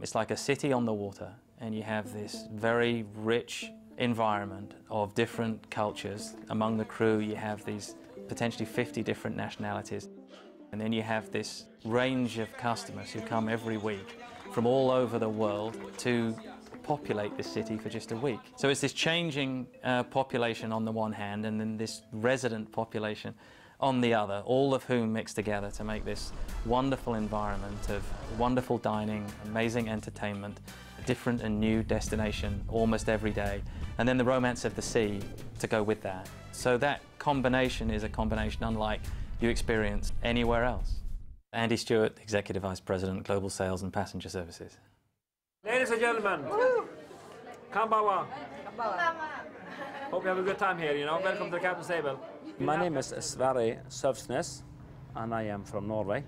It's like a city on the water, and you have this very rich environment of different cultures. Among the crew, you have these potentially 50 different nationalities. And then you have this range of customers who come every week from all over the world to populate this city for just a week. So it's this changing population on the one hand, and then this resident population on the other, all of whom mix together to make this wonderful environment of wonderful dining, amazing entertainment, a different and new destination almost every day, and then the romance of the sea to go with that. So that combination is a combination unlike you experience anywhere else. Andy Stewart, Executive Vice President, Global Sales and Passenger Services. Ladies and gentlemen, Kambawa. Hope you have a good time here, you know. Welcome to the captain's table. My name is Sverre Søvsnes, and I am from Norway.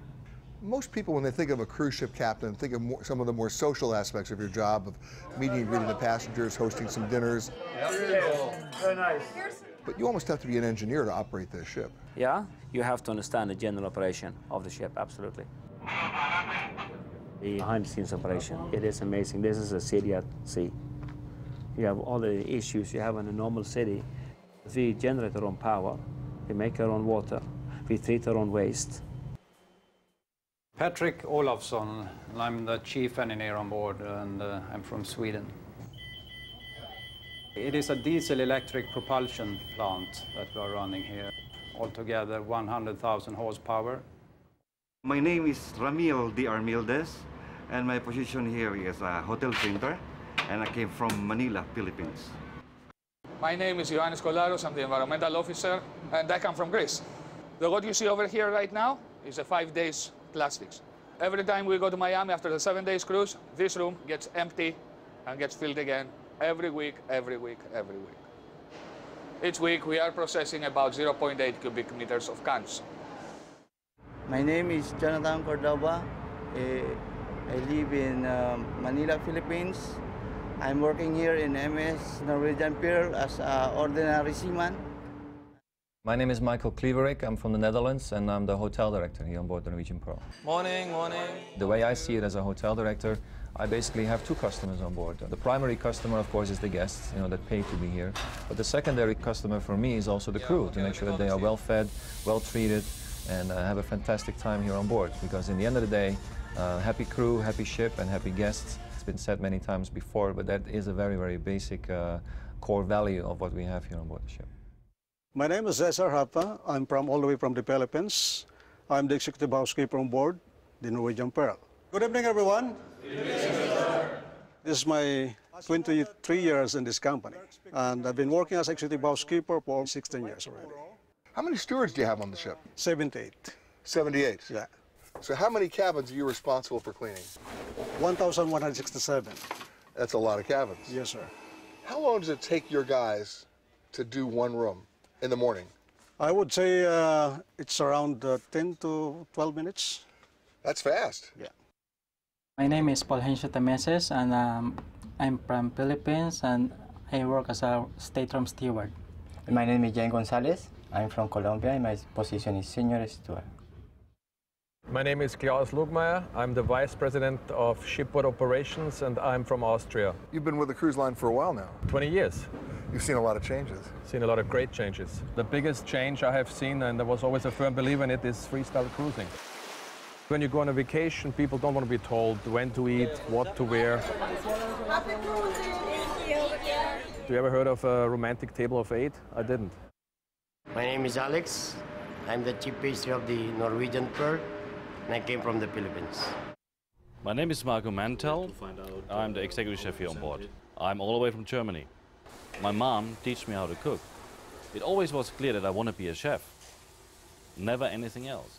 Most people, when they think of a cruise ship captain, think of some of the more social aspects of your job, of meeting and greeting the passengers, hosting some dinners. Very nice. But you almost have to be an engineer to operate this ship. Yeah, you have to understand the general operation of the ship, absolutely. The behind-the-scenes operation, it is amazing. This is a city at sea. You have all the issues you have in a normal city. We generate our own power, we make our own water, we treat our own waste. Patrick Olofsson, and I'm the chief engineer on board, and I'm from Sweden. It is a diesel-electric propulsion plant that we are running here. Altogether 100,000 horsepower. My name is Ramil D. Armildes, and my position here is a hotel painter, and I came from Manila, Philippines. My name is Ioannis Kolaros, I'm the environmental officer, and I come from Greece. What you see over here right now is a 5 days plastics. Every time we go to Miami after the 7 days cruise, this room gets empty and gets filled again every week, every week, every week. Each week we are processing about 0.8 cubic meters of cans. My name is Jonathan Cordova. I live in Manila, Philippines. I'm working here in MS Norwegian Pearl as an ordinary seaman. My name is Michael Kleverik. I'm from the Netherlands, and I'm the hotel director here on board the Norwegian Pearl. Morning, morning. The way I see it as a hotel director, I basically have two customers on board. The primary customer, of course, is the guests, that pay to be here. But the secondary customer for me is also the crew, to make sure that they are well fed, well treated, and have a fantastic time here on board. Because in the end of the day, happy crew, happy ship, and happy guests. It's been said many times before, but that is a very, very basic core value of what we have here on board the ship. My name is Cesar Hapa. I'm all the way from the Philippines. I'm the executive housekeeper on board the Norwegian Pearl. Good evening, everyone. This is my 23 years in this company, and I've been working as executive housekeeper for 16 years already. How many stewards do you have on the ship? 78. 78? Yeah. So how many cabins are you responsible for cleaning? 1,167. That's a lot of cabins. Yes, sir. How long does it take your guys to do one room in the morning? I would say it's around 10 to 12 minutes. That's fast. Yeah. My name is Paul Hensio Tameses, and I'm from Philippines, and I work as a stateroom steward. My name is Jen Gonzalez. I'm from Colombia, and my position is senior steward. My name is Klaus Lugmeier. I'm the Vice President of Shipboard Operations, and I'm from Austria. You've been with the cruise line for a while now. 20 years. You've seen a lot of changes. Seen a lot of great changes. The biggest change I have seen, and I was always a firm believer in it, is freestyle cruising. When you go on a vacation, people don't want to be told when to eat, what to wear. Do you ever heard of a romantic table of 8? I didn't. My name is Alex. I'm the chief pastry of the Norwegian Pearl, and I came from the Philippines. My name is Marco Mantel. I'm the executive chef here on board. I'm all the way from Germany. My mom teach me how to cook. It always was clear that I want to be a chef, never anything else.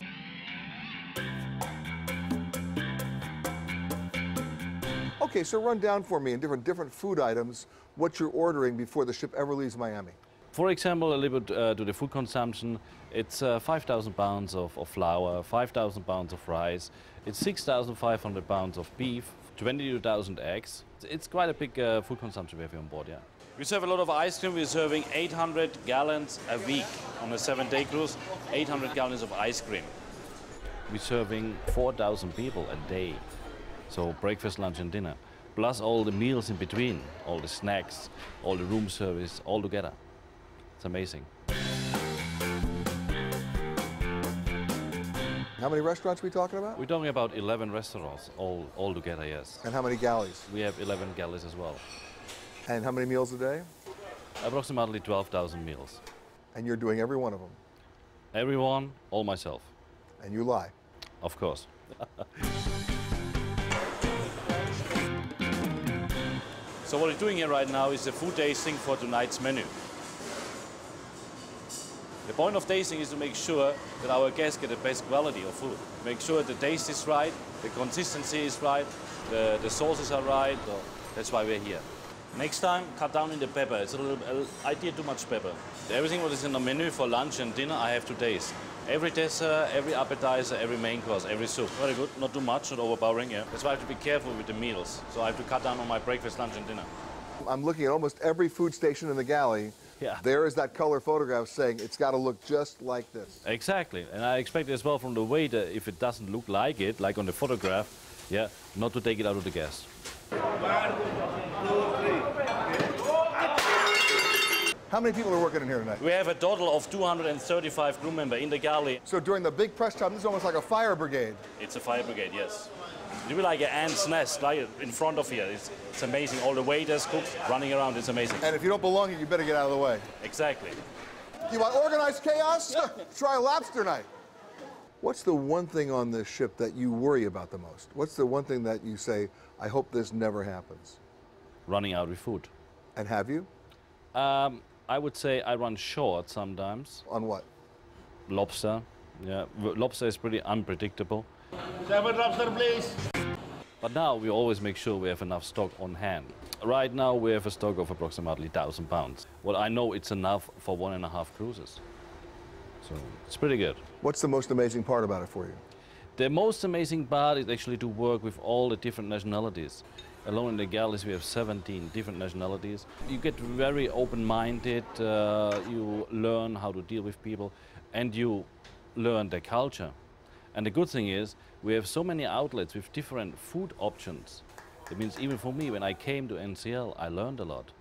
Okay, so run down for me in different food items what you're ordering before the ship ever leaves Miami. For example, a little bit to the food consumption, it's 5,000 pounds of flour, 5,000 pounds of rice, it's 6,500 pounds of beef, 22,000 eggs. It's quite a big food consumption we have here on board, yeah. We serve a lot of ice cream. We're serving 800 gallons a week on a 7-day cruise, 800 gallons of ice cream. We're serving 4,000 people a day. So breakfast, lunch and dinner. Plus all the meals in between, all the snacks, all the room service, all together. It's amazing. How many restaurants are we talking about? We're talking about 11 restaurants, all together, yes. And how many galleys? We have 11 galleys as well. And how many meals a day? Approximately 12,000 meals. And you're doing every one of them? Every one, all myself. And you lie? Of course. So what we're doing here right now is the food tasting for tonight's menu. The point of tasting is to make sure that our guests get the best quality of food. Make sure the taste is right, the consistency is right, the sauces are right. So that's why we're here. Next time, cut down in the pepper. It's I did too much pepper. Everything what is in the menu for lunch and dinner, I have to taste. Every dessert, every appetizer, every main course, every soup. Very good, not too much, not overpowering, yeah. That's why I have to be careful with the meals. So I have to cut down on my breakfast, lunch and dinner. I'm looking at almost every food station in the galley. Yeah. There is that color photograph saying it's got to look just like this. Exactly, and I expect as well from the waiter, if it doesn't look like it, like on the photograph, yeah, not to take it out of the guest. 1, 2, 3. How many people are working in here tonight? We have a total of 235 crew members in the galley. So during the big press time, this is almost like a fire brigade. It's a fire brigade, yes. It'll be like an ant's nest, like in front of here. It's amazing. All the waiters, cooks running around. It's amazing. And if you don't belong here, you better get out of the way. Exactly. You want organized chaos? Try lobster night. What's the one thing on this ship that you worry about the most? What's the one thing that you say, I hope this never happens? Running out of food. And have you? I would say I run short sometimes. On what? Lobster. Yeah, lobster is pretty unpredictable. 7 lobster, please. But now we always make sure we have enough stock on hand. Right now we have a stock of approximately 1,000 pounds. Well, I know it's enough for 1.5 cruises. So it's pretty good. What's the most amazing part about it for you? The most amazing part is actually to work with all the different nationalities. Alone in the galleys we have 17 different nationalities. You get very open-minded, you learn how to deal with people, and you learn their culture. And the good thing is, we have so many outlets with different food options. It means even for me, when I came to NCL, I learned a lot.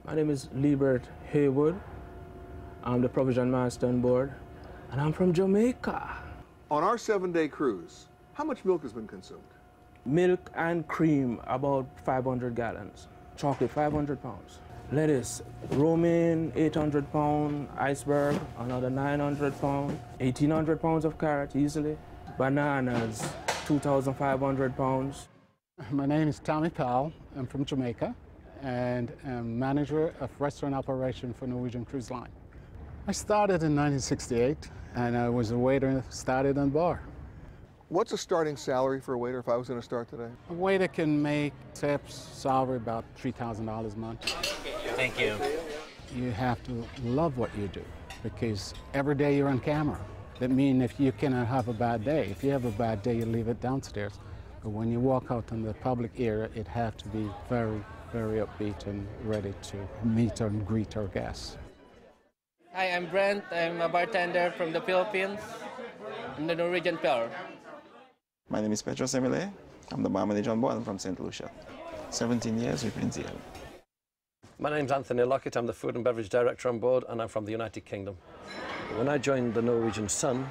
My name is Liebert Haywood. I'm the provision master on board, and I'm from Jamaica. On our 7-day cruise, how much milk has been consumed? Milk and cream, about 500 gallons. Chocolate, 500 pounds. Lettuce, romaine, 800 pounds. Iceberg, another 900 pounds. 1,800 pounds of carrot, easily. Bananas, 2,500 pounds. My name is Tommy Powell. I'm from Jamaica, and I'm manager of restaurant operation for Norwegian Cruise Line. I started in 1968, and I was a waiter, started on bar. What's a starting salary for a waiter if I was going to start today? A waiter can make tips, salary about $3,000 a month. Thank you. You have to love what you do, because every day you're on camera. That means if you cannot have a bad day, if you have a bad day, you leave it downstairs. But when you walk out in the public area, it has to be very, very upbeat and ready to meet and greet our guests. Hi, I'm Brent. I'm a bartender from the Philippines in the Norwegian Pearl. My name is Petros Emile. I'm the bar manager on board. I'm from St. Lucia. 17 years with NCL. My name's Anthony Lockett. I'm the food and beverage director on board, and I'm from the United Kingdom. When I joined the Norwegian Sun,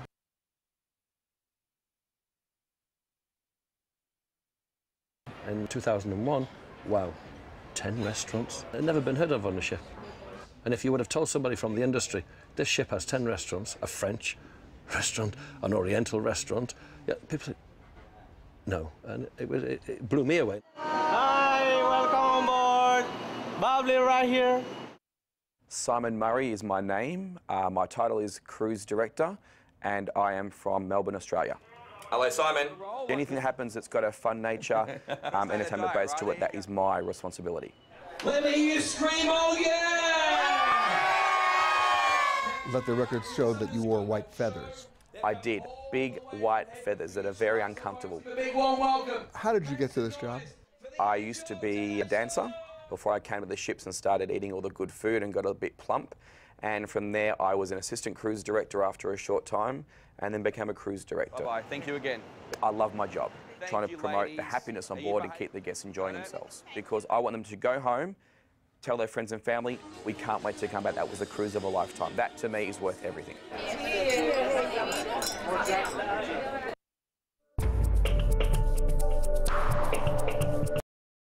in 2001, wow, 10 restaurants. They'd never been heard of on the ship. And if you would have told somebody from the industry, this ship has 10 restaurants, a French restaurant, an Oriental restaurant, yeah, people say, no, and it blew me away. Hi, welcome on board. Bubbly right here. Simon Murray is my name. My title is Cruise Director, and I am from Melbourne, Australia. Hello, Simon. Anything that happens that's got a fun nature, entertainment base to it, that is my responsibility. Let me hear you scream, oh yeah! Let the records show that you wore white feathers. I did. Big white feathers that are very uncomfortable. Big warm welcome. How did you get to this job? I used to be a dancer before I came to the ships and started eating all the good food and got a bit plump. And from there, I was an assistant cruise director after a short time and then became a cruise director. Bye-bye. Thank you again. I love my job. trying to promote the happiness on board and keep the guests enjoying themselves. Because I want them to go home, tell their friends and family, we can't wait to come back. That was the cruise of a lifetime. That, to me, is worth everything.